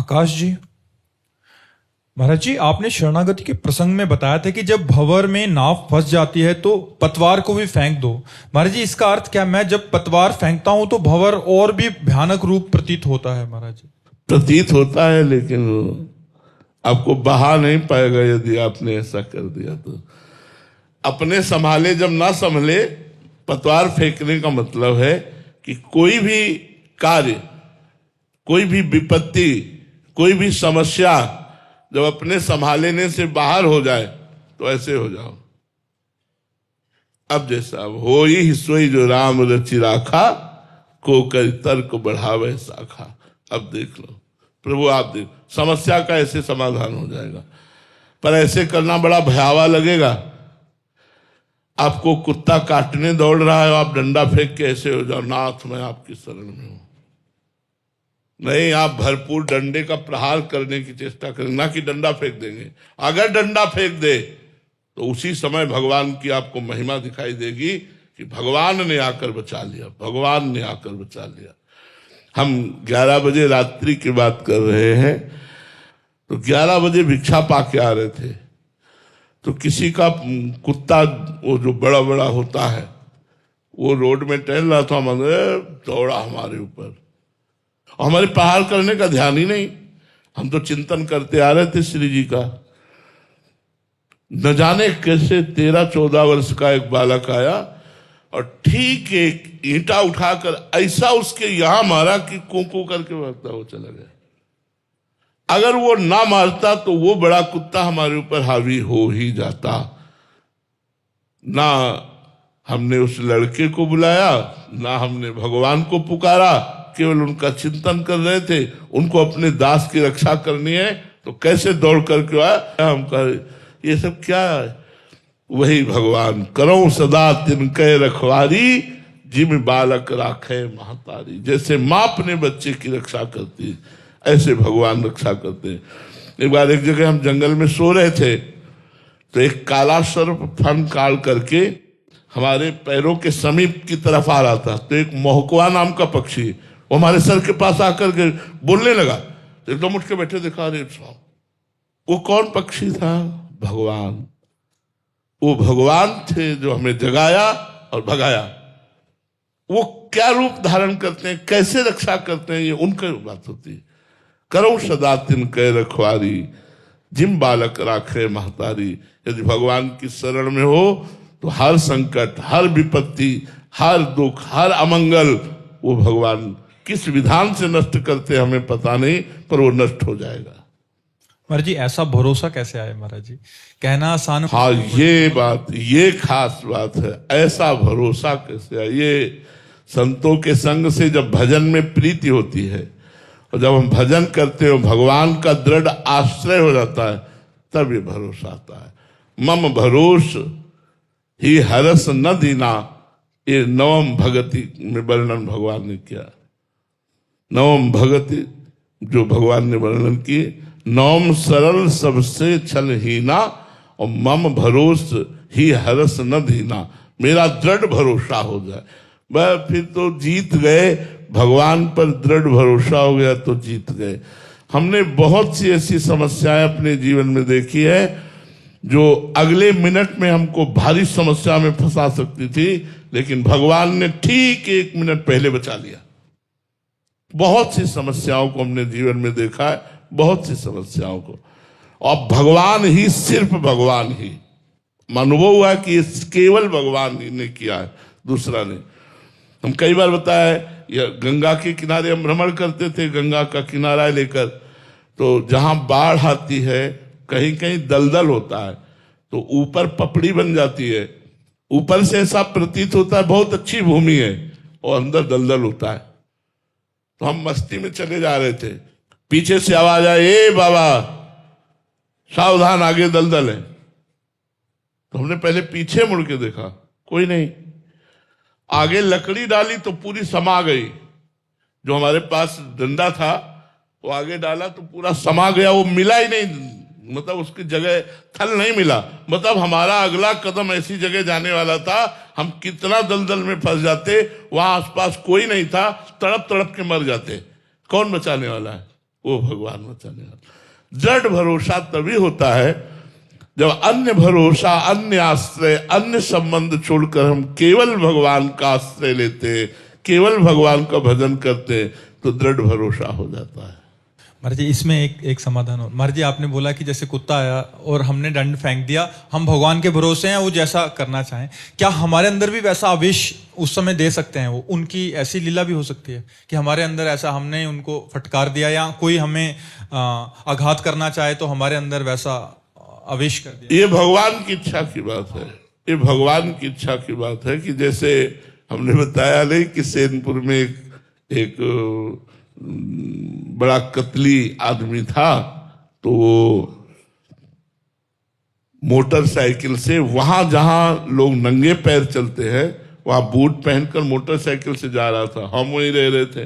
आकाश जी, महाराज जी, आपने शरणागति के प्रसंग में बताया था कि जब भंवर में नाव फंस जाती है तो पतवार को भी फेंक दो। महाराज जी, इसका अर्थ क्या? मैं जब पतवार फेंकता हूं तो भंवर और भी भयानक रूप प्रतीत होता है। महाराज जी, प्रतीत होता है, लेकिन आपको बहा नहीं पाएगा यदि आपने ऐसा कर दिया तो। अपने संभाले जब ना संभले, पतवार फेंकने का मतलब है कि कोई भी कार्य, कोई भी विपत्ति, कोई भी समस्या जब अपने संभालने से बाहर हो जाए तो ऐसे हो जाओ। अब जैसा अब हो ही सोई जो राम रचि राखा, को कर तर्क बढ़ावे शाखा। अब देख लो प्रभु, आप देख, समस्या का ऐसे समाधान हो जाएगा। पर ऐसे करना बड़ा भयावह लगेगा। आपको कुत्ता काटने दौड़ रहा है, आप डंडा फेंक के ऐसे हो जाओ, नाथ मैं आपकी शरण में हूं। नहीं, आप भरपूर डंडे का प्रहार करने की चेष्टा करें, ना कि डंडा फेंक देंगे। अगर डंडा फेंक दे तो उसी समय भगवान की आपको महिमा दिखाई देगी कि भगवान ने आकर बचा लिया, भगवान ने आकर बचा लिया। हम 11 बजे रात्रि की बात कर रहे हैं, तो 11 बजे भिक्षा पाके आ रहे थे, तो किसी का कुत्ता, वो जो बड़ा बड़ा होता है, वो रोड में टहल रहा था, दौड़ा हमारे ऊपर। हमारे प्रहार करने का ध्यान ही नहीं, हम तो चिंतन करते आ रहे थे श्री जी का। न जाने कैसे 13-14 वर्ष का एक बालक आया और ठीक एक ईंटा उठाकर ऐसा उसके यहां मारा कि कों करके मारता वो चला गया। अगर वो ना मारता तो वो बड़ा कुत्ता हमारे ऊपर हावी हो ही जाता। ना हमने उस लड़के को बुलाया, ना हमने भगवान को पुकारा, केवल उनका चिंतन कर रहे थे। उनको अपने दास की रक्षा करनी है तो कैसे दौड़ करके आया। हम कह ये सब क्या है? वही भगवान, करो सदा तिनके रखवारी, जिम बालक राखे महतारी। जैसे माँ अपने बच्चे की रक्षा करती, ऐसे भगवान रक्षा करते हैं। एक बार एक जगह हम जंगल में सो रहे थे, तो एक काला सर्प फन काल करके हमारे पैरों के समीप की तरफ आ रहा था। तो एक मोहकुआ नाम का पक्षी वो हमारे सर के पास आकर के बोलने लगा, तो एकदम उठ के बैठे, देखा अरे वो कौन पक्षी था? भगवान। वो भगवान थे जो हमें जगाया और भगाया। वो क्या रूप धारण करते हैं, कैसे रक्षा करते हैं, ये उनकी बात होती है। करो सदा तिनके रखवारी, जिम बालक राखे महतारी। यदि भगवान की शरण में हो तो हर संकट, हर विपत्ति, हर दुख, हर अमंगल वो भगवान किस विधान से नष्ट करते हमें पता नहीं, पर वो नष्ट हो जाएगा। महाराज जी, ऐसा भरोसा कैसे आए? महाराज जी, कहना आसान। हाँ, ये बात, ये खास बात है। ऐसा भरोसा कैसे आए? ये संतों के संग से जब भजन में प्रीति होती है और जब हम भजन करते हो, भगवान का दृढ़ आश्रय हो जाता है, तब ये भरोसा आता है। मम भरोस ही हरस न दीना, ये नवम भगति में वर्णन भगवान ने किया। नवम भगति जो भगवान ने वर्णन की, नवम सरल सबसे छल हीना, और मम भरोस ही हरस न दीना। मेरा दृढ़ भरोसा हो जाए, वह फिर तो जीत गए। भगवान पर दृढ़ भरोसा हो गया तो जीत गए। हमने बहुत सी ऐसी समस्याएं अपने जीवन में देखी है जो अगले मिनट में हमको भारी समस्या में फंसा सकती थी, लेकिन भगवान ने ठीक 1 मिनट पहले बचा लिया। बहुत सी समस्याओं को हमने जीवन में देखा है, बहुत सी समस्याओं को। और भगवान ही, सिर्फ भगवान ही, अनुभव हुआ कि केवल भगवान ही ने किया है, दूसरा नहीं। हम कई बार बताया है, गंगा के किनारे हम भ्रमण करते थे, गंगा का किनारा लेकर, तो जहां बाढ़ आती है कहीं कहीं दलदल होता है, तो ऊपर पपड़ी बन जाती है। ऊपर से ऐसा प्रतीत होता है बहुत अच्छी भूमि है, और अंदर दलदल होता है। तो हम मस्ती में चले जा रहे थे, पीछे से आवाज आई, ए बाबा सावधान, आगे दलदल है। तो हमने पहले पीछे मुड़ के देखा, कोई नहीं। आगे लकड़ी डाली तो पूरी समा गई। जो हमारे पास डंडा था वो आगे डाला तो पूरा समा गया, वो मिला ही नहीं, मतलब उसकी जगह थल नहीं मिला। मतलब हमारा अगला कदम ऐसी जगह जाने वाला था, हम कितना दलदल में फंस जाते, वहां आसपास कोई नहीं था, तड़प तड़प के मर जाते। कौन बचाने वाला है? वो भगवान बचाने वाला। दृढ़ भरोसा तभी होता है जब अन्य भरोसा, अन्य आश्रय, अन्य संबंध छोड़कर हम केवल भगवान का आश्रय लेते, केवल भगवान का भजन करते, तो दृढ़ भरोसा हो जाता है। महाराज जी इसमें एक समाधान हो। महाराज जी आपने बोला कि जैसे कुत्ता आया और हमने दंड फेंक दिया, हम भगवान के भरोसे हैं, वो जैसा करना चाहें, क्या हमारे अंदर भी वैसा आवेश उस समय दे सकते हैं? वो उनकी ऐसी लीला भी हो सकती है कि हमारे अंदर ऐसा, हमने उनको फटकार दिया या कोई हमें आघात करना चाहे तो हमारे अंदर वैसा आवेश कर दिया। ये भगवान की इच्छा की बात है, ये भगवान की इच्छा की बात है कि जैसे हमने बताया नहीं कि सैनपुर में एक बड़ा कतली आदमी था, तो वो मोटरसाइकिल से वहां जहां लोग नंगे पैर चलते हैं वहां बूट पहनकर मोटरसाइकिल से जा रहा था। हम वहीं रह रहे थे,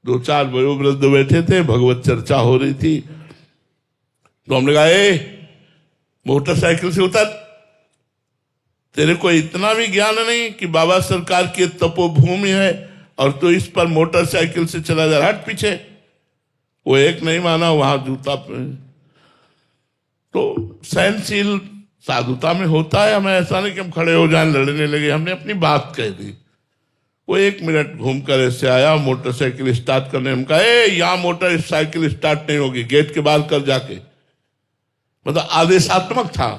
2-4 वयोवृद्ध बैठे थे, भगवत चर्चा हो रही थी। तो हमने कहा, ए मोटरसाइकिल से उतर, तेरे को इतना भी ज्ञान नहीं कि बाबा सरकार की तपोभूमि है और तो इस पर मोटरसाइकिल से चला जा रहा, हट पीछे। वो एक नहीं माना, वहां जूता पे। तो सहनशील साधुता में होता है, हमें ऐसा नहीं कि हम खड़े हो जाएं, लड़ने लगे। हमने अपनी बात कह दी। वो 1 मिनट घूमकर ऐसे आया, मोटरसाइकिल स्टार्ट करने, हम कहा, ए यहां मोटरसाइकिल स्टार्ट नहीं होगी, गेट के बाहर कर जाके। मतलब आदेशात्मक था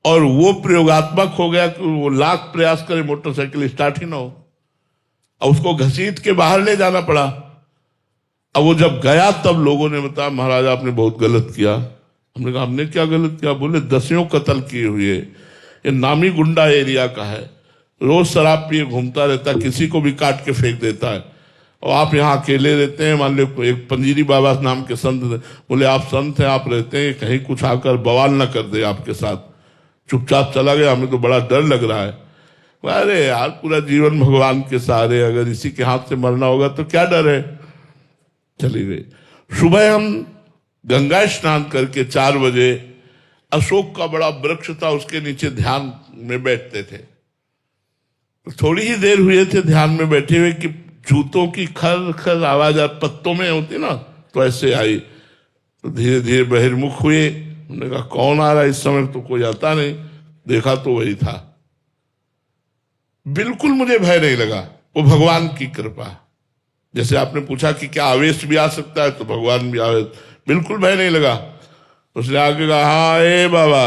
और वो प्रयोगात्मक हो गया कि वो लाख प्रयास करे मोटरसाइकिल स्टार्ट ही ना हो, और उसको घसीट के बाहर ले जाना पड़ा। अब वो जब गया तब लोगों ने बताया, महाराज आपने बहुत गलत किया। हमने कहा, हमने क्या गलत किया? बोले 10 कत्ल किए हुए, ये नामी गुंडा एरिया का है, रोज शराब पिए घूमता रहता है, किसी को भी काट के फेंक देता है, और आप यहाँ अकेले रहते हैं। मान लो एक पंजीरी बाबा नाम के संत, बोले आप संत हैं, आप रहते हैं, कहीं कुछ आकर बवाल ना कर दे आपके साथ। चुपचाप चला गया, हमें तो बड़ा डर लग रहा है। अरे यार, पूरा जीवन भगवान के सहारे, अगर इसी के हाथ से मरना होगा तो क्या डर है। चली गई। सुबह हम गंगा स्नान करके 4 बजे अशोक का बड़ा वृक्ष था, उसके नीचे ध्यान में बैठते थे। तो थोड़ी ही देर हुए थे ध्यान में बैठे हुए कि जूतों की खर खर आवाज पत्तों में होती ना, तो ऐसे आई। तो धीरे धीरे बहिर्मुख हुए। हमने कहा, कौन आ रहा है? इस समय तो कोई आता नहीं। देखा तो वही था। बिल्कुल मुझे भय नहीं लगा, वो भगवान की कृपा। जैसे आपने पूछा कि क्या आवेश भी आ सकता है, तो भगवान भी आवेश, बिल्कुल भय नहीं लगा। उसने आगे कहा, हाँ ए बाबा,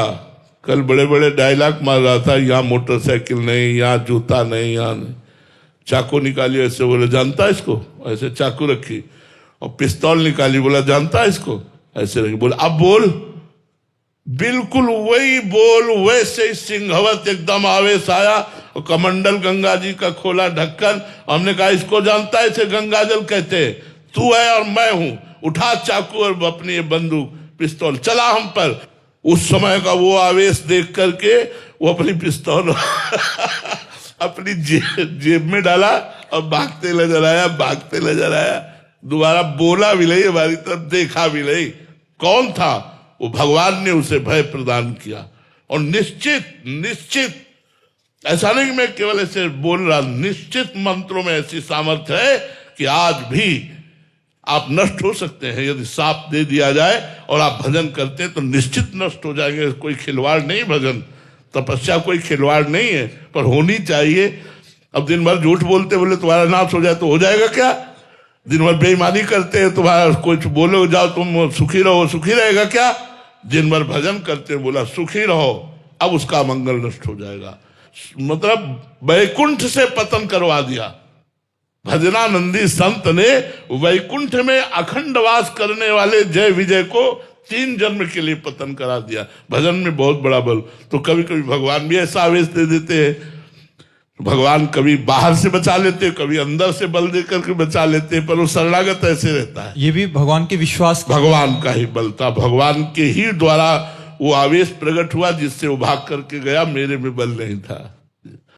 कल बड़े बड़े डायलॉग मार रहा था, यहाँ मोटरसाइकिल नहीं, यहाँ जूता नहीं, यहाँ नहीं। चाकू निकाली, ऐसे बोले, जानता है इसको? ऐसे चाकू रखी। और पिस्तौल निकाली, बोला जानता है इसको? ऐसे रखी। बोला अब बोल। बिल्कुल वही बोल, वैसे ही सिंहवत एकदम आवेश आया। और कमंडल गंगा जी का खोला ढक्कन। हमने कहा, इसको जानता है? इसे गंगा जल कहते हैं। तू है और मैं हूं। उठा चाकू और अपनी ये बंदूक पिस्तौल, चला हम पर। उस समय का वो आवेश देख करके वो अपनी पिस्तौल अपनी जेब में डाला और भागते नजर आया, भागते नजर आया। दोबारा बोला भी नहीं, हमारी तरफ देखा भी नहीं। कौन था वो? भगवान ने उसे भय प्रदान किया। और निश्चित ऐसा नहीं कि मैं केवल ऐसे बोल रहा, निश्चित मंत्रों में ऐसी सामर्थ्य है कि आज भी आप नष्ट हो सकते हैं। यदि साप दे दिया जाए और आप भजन करते हैं तो निश्चित नष्ट हो जाएंगे। कोई खिलवाड़ नहीं, भजन तपस्या कोई खिलवाड़ नहीं है, पर होनी चाहिए। अब दिन भर झूठ बोलते बोले तुम्हारा नाश हो जाए तो हो जाएगा क्या? दिन भर बेईमानी करते हैं, तुम्हारा कुछ बोलो जाओ तुम सुखी रहो, सुखी रहेगा क्या? दिन भर भजन करते बोला सुखी रहो, अब उसका मंगल नष्ट हो जाएगा। मतलब वैकुंठ से पतन करवा दिया। भजनानंदी संत ने वैकुंठ में अखंड वास करने वाले जय विजय को 3 जन्म के लिए पतन करा दिया। भजन में बहुत बड़ा बल। तो कभी कभी भगवान भी ऐसा आवेश दे देते हैं। भगवान कभी बाहर से बचा लेते, कभी अंदर से बल देकर के बचा लेते, पर वो शरणागत ऐसे रहता है। ये भी भगवान के विश्वास, भगवान का ही बल था। भगवान के ही द्वारा वो आवेश प्रकट हुआ जिससे वो भाग करके गया। मेरे में बल नहीं था।